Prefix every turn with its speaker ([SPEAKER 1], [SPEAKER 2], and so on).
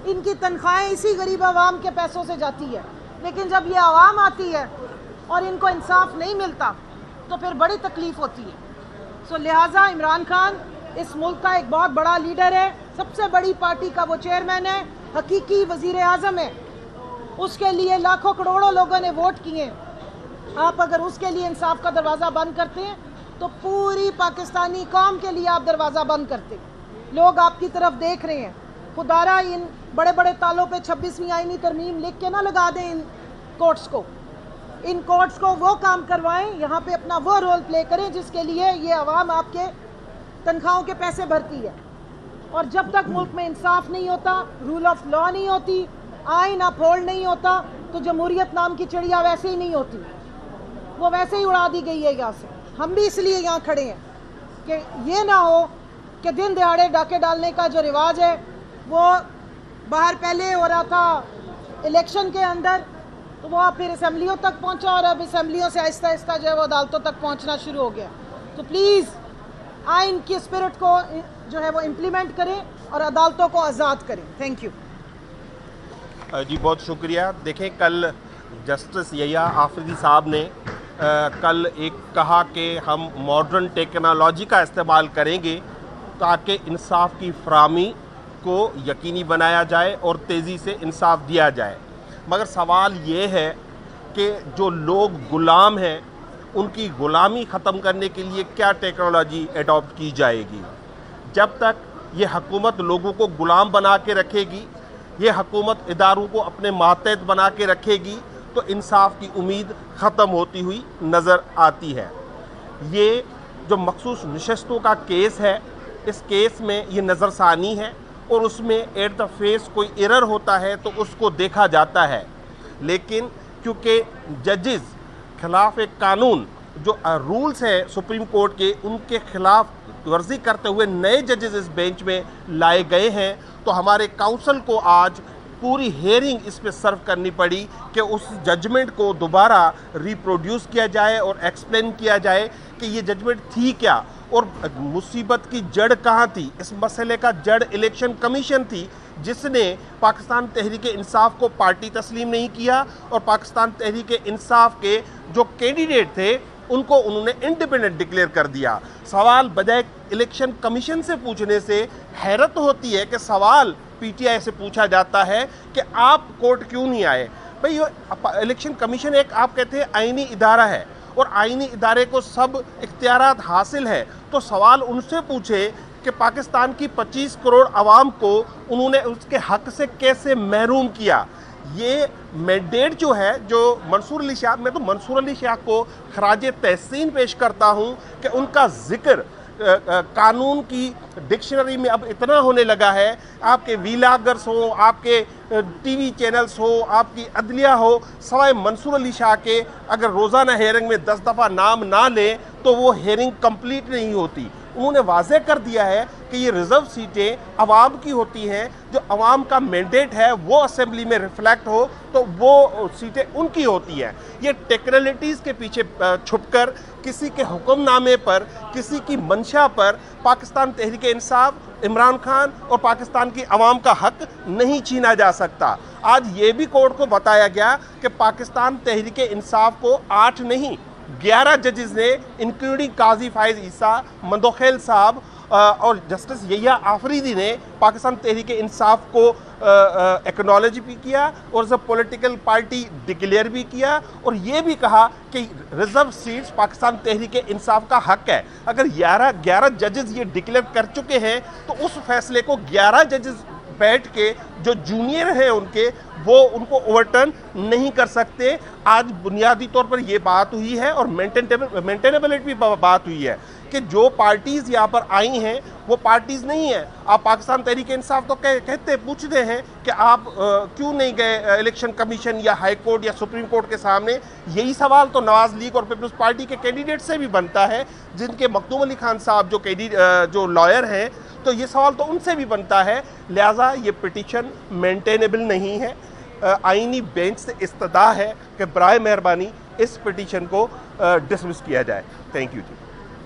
[SPEAKER 1] इनकी तनख्वाहें इसी गरीब आवाम के पैसों से जाती है। लेकिन जब ये आवाम आती है और इनको इंसाफ नहीं मिलता तो फिर बड़ी तकलीफ होती है। सो लिहाजा इमरान खान इस मुल्क का एक बहुत बड़ा लीडर है, सबसे बड़ी पार्टी का वो चेयरमैन है, हकीकी वजीर आज़म है, उसके लिए लाखों करोड़ों लोगों ने वोट किए। आप अगर उसके लिए इंसाफ का दरवाज़ा बंद करते हैं तो पूरी पाकिस्तानी कौम के लिए आप दरवाज़ा बंद करते। लोग आपकी तरफ देख रहे हैं। खुदारा इन बड़े बड़े तालों पे 26वीं आईनी तरमीम लिख के ना लगा दें इन कोर्ट्स को वो काम करवाएं, यहाँ पे अपना वो रोल प्ले करें जिसके लिए ये आवाम आपके तनख्वाहों के पैसे भरती है। और जब तक मुल्क में इंसाफ नहीं होता, रूल ऑफ लॉ नहीं होती, आइन अपहोल्ड नहीं होता, तो जमहूरियत नाम की चिड़िया वैसे ही नहीं होती, वो वैसे ही उड़ा दी गई है यहाँ से। हम भी इसलिए यहाँ खड़े हैं कि ये ना हो कि दिन दिहाड़े डाके डालने का जो रिवाज है वो बाहर पहले हो रहा था इलेक्शन के अंदर, तो वो फिर असम्बलियों तक पहुँचा और अब असम्बलियों से आहिस्ता आहिस्ता जो है वो अदालतों तक पहुँचना शुरू हो गया। तो प्लीज़ आइन की स्पिरिट को जो है वो इम्प्लीमेंट करें और अदालतों को आज़ाद करें। थैंक यू
[SPEAKER 2] जी, बहुत शुक्रिया। देखें, कल जस्टिस यहिया आफरीदी साहब ने कल एक कहा कि हम मॉडर्न टेक्नोलॉजी का इस्तेमाल करेंगे ताकि इंसाफ की फराहमी को यकीनी बनाया जाए और तेज़ी से इंसाफ दिया जाए। मगर सवाल ये है कि जो लोग गुलाम हैं उनकी ग़ुलामी ख़त्म करने के लिए क्या टेक्नोलॉजी एडॉप्ट की जाएगी। जब तक ये हुकूमत लोगों को ग़ुलाम बना के रखेगी, ये हुकूमत इदारों को अपने मातहत बना के रखेगी, तो इंसाफ की उम्मीद ख़त्म होती हुई नज़र आती है। ये जो मखसूस नशस्तों का केस है, इस केस में ये नज़रसानी है और उसमें एट द फेस कोई एरर होता है तो उसको देखा जाता है। लेकिन क्योंकि जजेस खिलाफ एक कानून जो रूल्स है सुप्रीम कोर्ट के, उनके खिलाफ वर्जी करते हुए नए जजेस इस बेंच में लाए गए हैं, तो हमारे काउंसिल को आज पूरी हेयरिंग इस पे सर्व करनी पड़ी कि उस जजमेंट को दोबारा रिप्रोड्यूस किया जाए और एक्सप्लेन किया जाए कि ये जजमेंट थी क्या और मुसीबत की जड़ कहाँ थी। इस मसले का जड़ इलेक्शन कमीशन थी, जिसने पाकिस्तान तहरीक इंसाफ को पार्टी तस्लीम नहीं किया और पाकिस्तान तहरीक इंसाफ के जो कैंडिडेट थे उनको उन्होंने इंडिपेंडेंट डिक्लेयर कर दिया। सवाल बजाय इलेक्शन कमीशन से पूछने से हैरत होती है कि सवाल पीटीआई से पूछा जाता है कि आप कोर्ट क्यों नहीं आए। भाई, ये इलेक्शन कमीशन एक आप कहते हैं आईनी इदारा है और आईनी इदारे को सब इख्तियारात हासिल है, तो सवाल उनसे पूछे कि पाकिस्तान की 25 करोड़ आवाम को उन्होंने उसके हक से कैसे महरूम किया। ये मैंडेट जो है, जो मंसूर अली शाह, मैं तो मंसूर अली शाह को खराज तहसीन पेश करता हूँ कि उनका जिक्र कानून की डिक्शनरी में अब इतना होने लगा है। आपके वीलागर्स हो, आपके टीवी चैनल्स हो, आपकी अदलिया हो, सवाए मंसूर अली शाह के अगर रोज़ाना हेयरिंग में 10 दफ़ा नाम ना लें तो वो हेयरिंग कंप्लीट नहीं होती। उन्होंने वाज़े कर दिया है कि ये रिज़र्व सीटें अवाम की होती हैं, जो अवाम का मैंडेट है वो असेंबली में रिफ्लेक्ट हो तो वो सीटें उनकी होती हैं। ये टेक्निकलिटीज़ के पीछे छुपकर किसी के हुक्मनामे पर, किसी की मंशा पर पाकिस्तान तहरीक इंसाफ, इमरान खान और पाकिस्तान की अवाम का हक नहीं छीना जा सकता। आज ये भी कोर्ट को बताया गया कि पाकिस्तान तहरीक इंसाफ को 8 नहीं 11 जजेस ने, इंक्लूडिंग काजी फाइज ईसा, मंदोखेल साहब और जस्टिस यहिया आफरीदी ने पाकिस्तान तहरीक इंसाफ को एक्नॉलेज भी किया और as a political party declare भी किया और ये भी कहा कि रिजर्व सीट्स पाकिस्तान तहरीक इंसाफ का हक है। अगर 11 जजेस ये डिक्लेयर कर चुके हैं तो उस फैसले को 11 जजेस बैठ के जो जूनियर हैं उनके, वो उनको ओवरटर्न नहीं कर सकते। आज बुनियादी तौर पर ये बात हुई है और मेंटेनेबिलिटी भी बात हुई है कि जो पार्टीज़ यहाँ पर आई हैं वो पार्टीज़ नहीं है। आप पाकिस्तान तहरीक इंसाफ तो कहते पूछते हैं कि आप क्यों नहीं गए इलेक्शन कमीशन या हाई कोर्ट या सुप्रीम कोर्ट के सामने। यही सवाल तो नवाज लीग और पीपल्स पार्टी के कैंडिडेट से भी बनता है, जिनके मखदूम अली खान साहब जो लॉयर हैं, तो ये सवाल तो उनसे भी बनता है। लिहाजा ये पिटीशन मेंटेनेबल नहीं है। आईनी बेंच से इस्तदा है कि बराए मेहरबानी इस पिटीशन को डिसमिस किया जाए। Thank you ji.